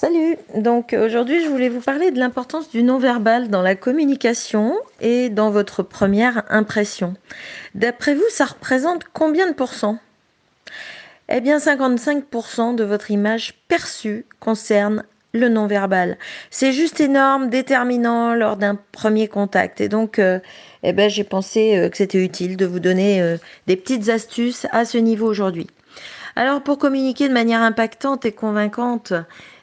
Salut! Donc aujourd'hui, je voulais vous parler de l'importance du non-verbal dans la communication et dans votre première impression. D'après vous, ça représente combien de pourcents? Eh bien, 55% de votre image perçue concerne le non-verbal. C'est juste énorme, déterminant lors d'un premier contact. Et donc, j'ai pensé que c'était utile de vous donner des petites astuces à ce niveau aujourd'hui. Alors, pour communiquer de manière impactante et convaincante,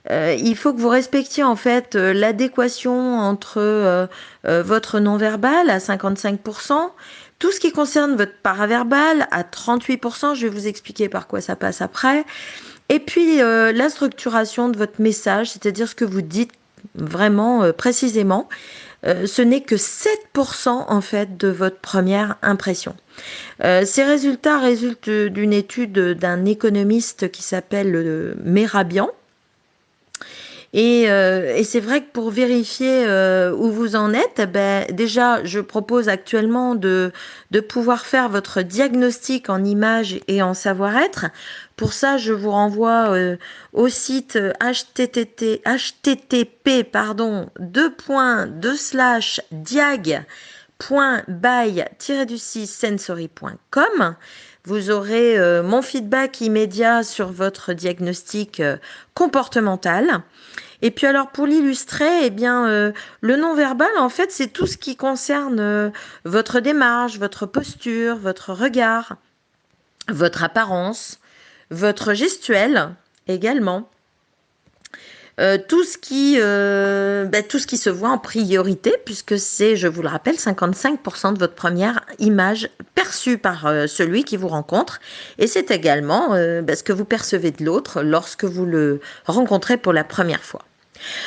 il faut que vous respectiez en fait l'adéquation entre votre non-verbal à 55%, tout ce qui concerne votre paraverbal à 38%, je vais vous expliquer par quoi ça passe après, et puis la structuration de votre message, c'est-à-dire ce que vous dites vraiment précisément. Ce n'est que 7% en fait de votre première impression. Ces résultats résultent d'une étude d'un économiste qui s'appelle Merabian. Et c'est vrai que pour vérifier où vous en êtes, déjà, je propose actuellement de pouvoir faire votre diagnostic en images et en savoir-être. Pour ça, je vous renvoie au site http diag.by-sensory.com. Vous aurez mon feedback immédiat sur votre diagnostic comportemental. Et puis alors pour l'illustrer, le non-verbal, en fait, c'est tout ce qui concerne votre démarche, votre posture, votre regard, votre apparence, votre gestuelle également. Tout ce qui se voit en priorité, puisque c'est, je vous le rappelle, 55% de votre première image perçue par celui qui vous rencontre. Et c'est également ce que vous percevez de l'autre lorsque vous le rencontrez pour la première fois.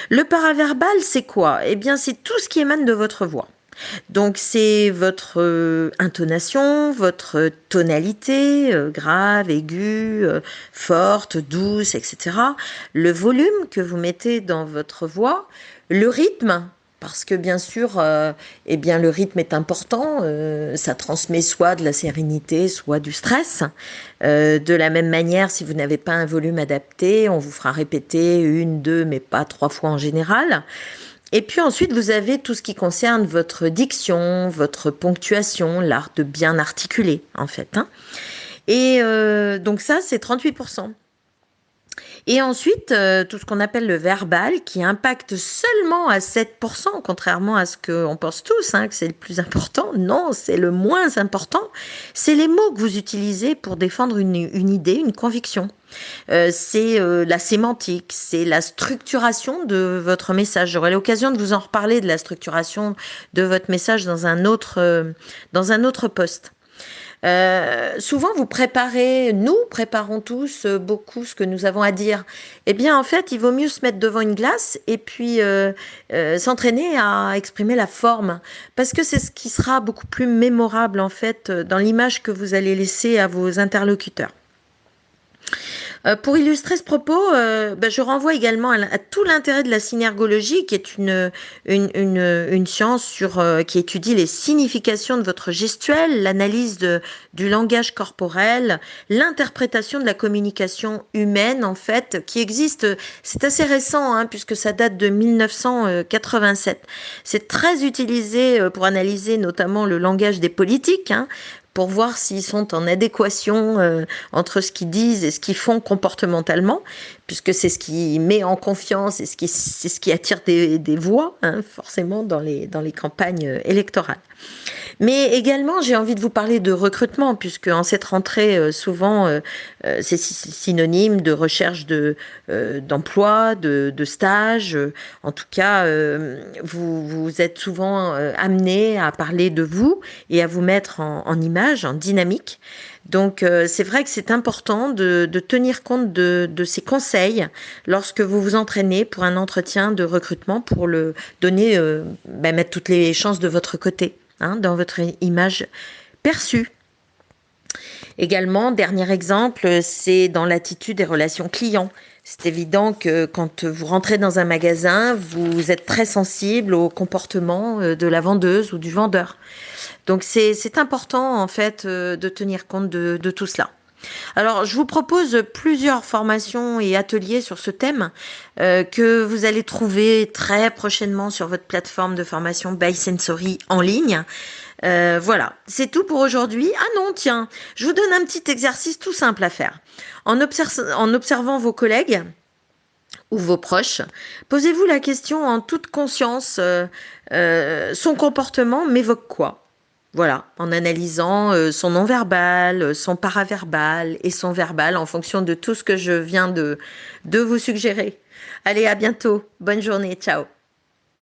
Le paraverbal, c'est quoi? Eh bien, c'est tout ce qui émane de votre voix. Donc, c'est votre intonation, votre tonalité, grave, aiguë, forte, douce, etc. Le volume que vous mettez dans votre voix, le rythme, parce que bien sûr, le rythme est important. Ça transmet soit de la sérénité, soit du stress. De la même manière, si vous n'avez pas un volume adapté, on vous fera répéter une, deux, mais pas trois fois en général. Et puis ensuite, vous avez tout ce qui concerne votre diction, votre ponctuation, l'art de bien articuler, en fait. Et donc ça, c'est 38%. Et ensuite, tout ce qu'on appelle le verbal, qui impacte seulement à 7%, contrairement à ce qu'on pense tous, que c'est le plus important. Non, c'est le moins important. C'est les mots que vous utilisez pour défendre une idée, une conviction. C'est la sémantique, c'est la structuration de votre message. J'aurai l'occasion de vous en reparler de la structuration de votre message dans un autre post. Souvent, nous préparons tous beaucoup ce que nous avons à dire. Eh bien, en fait, il vaut mieux se mettre devant une glace et puis s'entraîner à exprimer la forme, parce que c'est ce qui sera beaucoup plus mémorable, en fait, dans l'image que vous allez laisser à vos interlocuteurs. Pour illustrer ce propos, je renvoie également à tout l'intérêt de la synergologie, qui est une science qui étudie les significations de votre gestuelle, l'analyse du langage corporel, l'interprétation de la communication humaine, en fait, qui existe. C'est assez récent, puisque ça date de 1987. C'est très utilisé pour analyser notamment le langage des politiques, pour voir s'ils sont en adéquation entre ce qu'ils disent et ce qu'ils font comportementalement, puisque c'est ce qui met en confiance et c'est ce qui attire des voix, forcément, dans les campagnes électorales. Mais également, j'ai envie de vous parler de recrutement, puisque en cette rentrée, souvent, c'est synonyme de recherche d'emploi, de stage. En tout cas, vous êtes souvent amené à parler de vous et à vous mettre en image, en dynamique. Donc, c'est vrai que c'est important de tenir compte de ces conseils lorsque vous vous entraînez pour un entretien de recrutement, pour le donner, mettre toutes les chances de votre côté, dans votre image perçue. Également, dernier exemple, c'est dans l'attitude des relations clients. C'est évident que quand vous rentrez dans un magasin, vous êtes très sensible au comportement de la vendeuse ou du vendeur. Donc c'est important, en fait, de tenir compte de tout cela. Alors, je vous propose plusieurs formations et ateliers sur ce thème que vous allez trouver très prochainement sur votre plateforme de formation By Sensory en ligne. Voilà, c'est tout pour aujourd'hui. Ah non, tiens, je vous donne un petit exercice tout simple à faire. En observant vos collègues ou vos proches, posez-vous la question en toute conscience, son comportement m'évoque quoi? Voilà, en analysant son non-verbal, son paraverbal et son verbal en fonction de tout ce que je viens de vous suggérer. Allez, à bientôt. Bonne journée. Ciao.